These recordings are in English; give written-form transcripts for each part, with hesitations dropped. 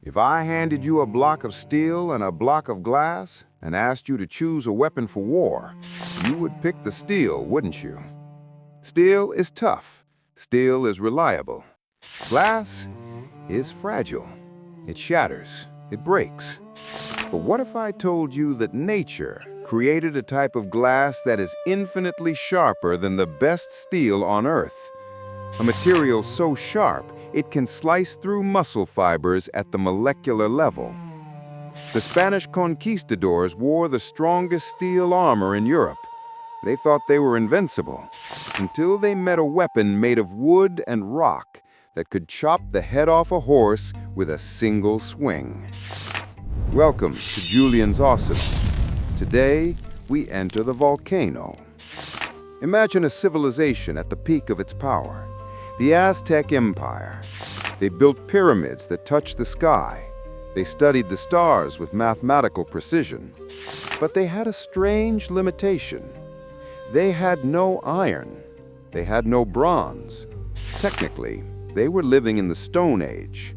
If I handed you a block of steel and a block of glass and asked you to choose a weapon for war, you would pick the steel, wouldn't you? Steel is tough. Steel is reliable. Glass is fragile. It shatters. It breaks. But what if I told you that nature created a type of glass that is infinitely sharper than the best steel on Earth? A material so sharp it can slice through muscle fibers at the molecular level. The Spanish conquistadors wore the strongest steel armor in Europe. They thought they were invincible, until they met a weapon made of wood and rock that could chop the head off a horse with a single swing. Welcome to Julian's Awesome. Today, we enter the volcano. Imagine a civilization at the peak of its power. The Aztec Empire. They built pyramids that touched the sky. They studied the stars with mathematical precision. But they had a strange limitation. They had no iron. They had no bronze. Technically, they were living in the Stone Age.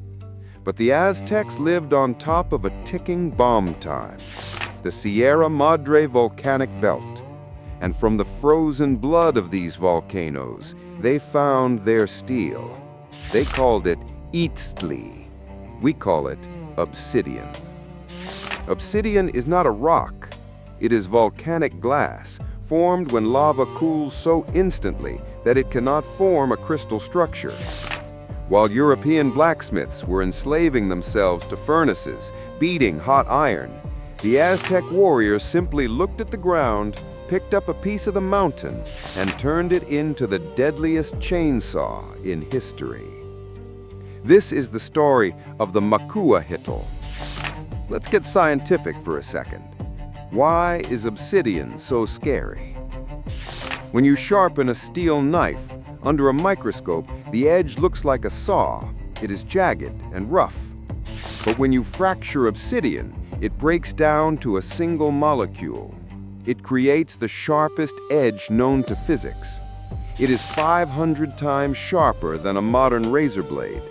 But the Aztecs lived on top of a ticking bomb time, the Sierra Madre volcanic belt. And from the frozen blood of these volcanoes, they found their steel. They called it Itztli. We call it obsidian. Obsidian is not a rock. It is volcanic glass, formed when lava cools so instantly that it cannot form a crystal structure. While European blacksmiths were enslaving themselves to furnaces, beating hot iron, the Aztec warriors simply looked at the ground, picked up a piece of the mountain, and turned it into the deadliest chainsaw in history. This is the story of the Macuahuitl. Let's get scientific for a second. Why is obsidian so scary? When you sharpen a steel knife, under a microscope, the edge looks like a saw. It is jagged and rough. But when you fracture obsidian, it breaks down to a single molecule. It creates the sharpest edge known to physics. It is 500 times sharper than a modern razor blade.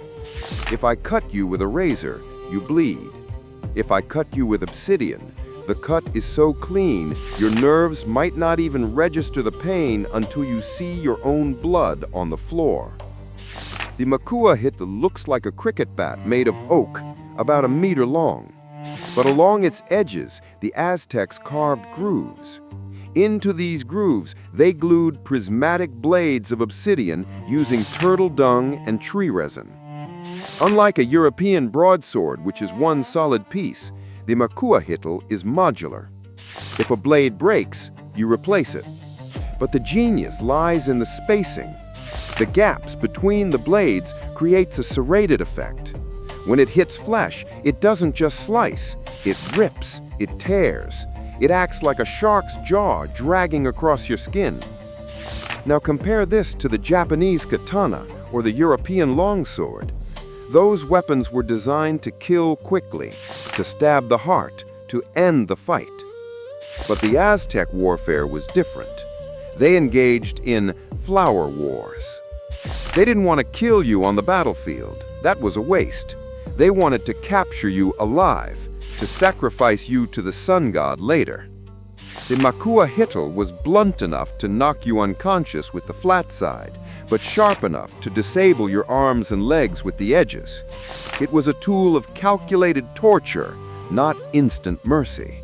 If I cut you with a razor, you bleed. If I cut you with obsidian, the cut is so clean, your nerves might not even register the pain until you see your own blood on the floor. The Macuahuitl looks like a cricket bat made of oak, about a meter long. But along its edges, the Aztecs carved grooves. Into these grooves, they glued prismatic blades of obsidian using turtle dung and tree resin. Unlike a European broadsword, which is one solid piece, the Macuahuitl is modular. If a blade breaks, you replace it. But the genius lies in the spacing. The gaps between the blades creates a serrated effect. When it hits flesh, it doesn't just slice, it rips, it tears. It acts like a shark's jaw dragging across your skin. Now compare this to the Japanese katana or the European longsword. Those weapons were designed to kill quickly, to stab the heart, to end the fight. But the Aztec warfare was different. They engaged in flower wars. They didn't want to kill you on the battlefield. That was a waste. They wanted to capture you alive, to sacrifice you to the sun god later. The Macuahuitl was blunt enough to knock you unconscious with the flat side, but sharp enough to disable your arms and legs with the edges. It was a tool of calculated torture, not instant mercy.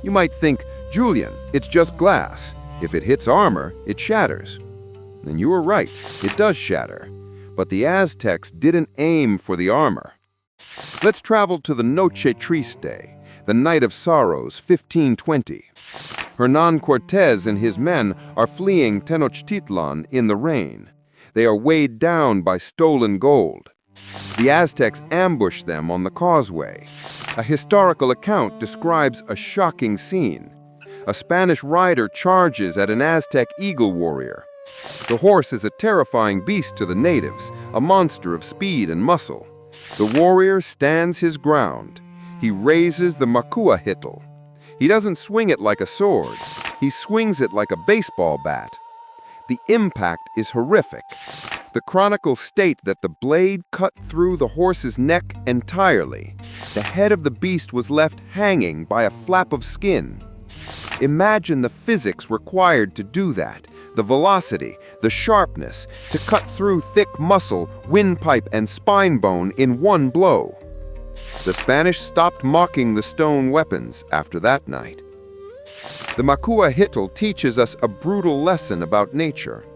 You might think, Julian, it's just glass. If it hits armor, it shatters. And you were right, it does shatter. But the Aztecs didn't aim for the armor. Let's travel to the Noche Triste, the Night of Sorrows, 1520. Hernan Cortez and his men are fleeing Tenochtitlan in the rain. They are weighed down by stolen gold. The Aztecs ambush them on the causeway. A historical account describes a shocking scene. A Spanish rider charges at an Aztec eagle warrior. The horse is a terrifying beast to the natives, a monster of speed and muscle. The warrior stands his ground. He raises the Macuahuitl. He doesn't swing it like a sword. He swings it like a baseball bat. The impact is horrific. The chronicles state that the blade cut through the horse's neck entirely. The head of the beast was left hanging by a flap of skin. Imagine the physics required to do that, the velocity, the sharpness, to cut through thick muscle, windpipe, and spine bone in one blow. The Spanish stopped mocking the stone weapons after that night. The Macuahuitl teaches us a brutal lesson about nature.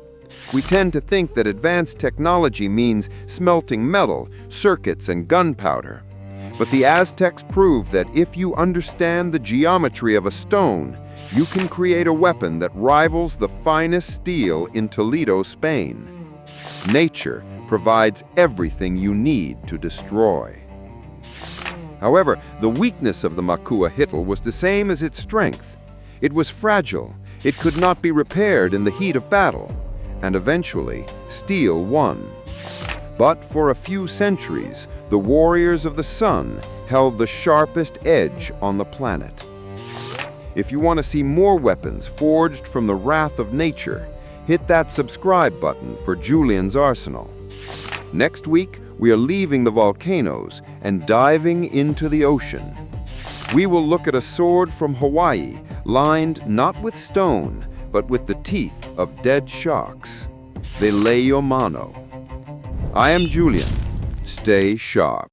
We tend to think that advanced technology means smelting metal, circuits, and gunpowder. But the Aztecs prove that if you understand the geometry of a stone, you can create a weapon that rivals the finest steel in Toledo, Spain. Nature provides everything you need to destroy. However, the weakness of the Macuahuitl was the same as its strength. It was fragile, it could not be repaired in the heat of battle, and eventually, steel won. But for a few centuries, the warriors of the sun held the sharpest edge on the planet. If you want to see more weapons forged from the wrath of nature, hit that subscribe button for Julian's arsenal. Next week, we are leaving the volcanoes and diving into the ocean. We will look at a sword from Hawaii, lined not with stone, but with the teeth of dead sharks. The Mano. I am Julian. Stay sharp.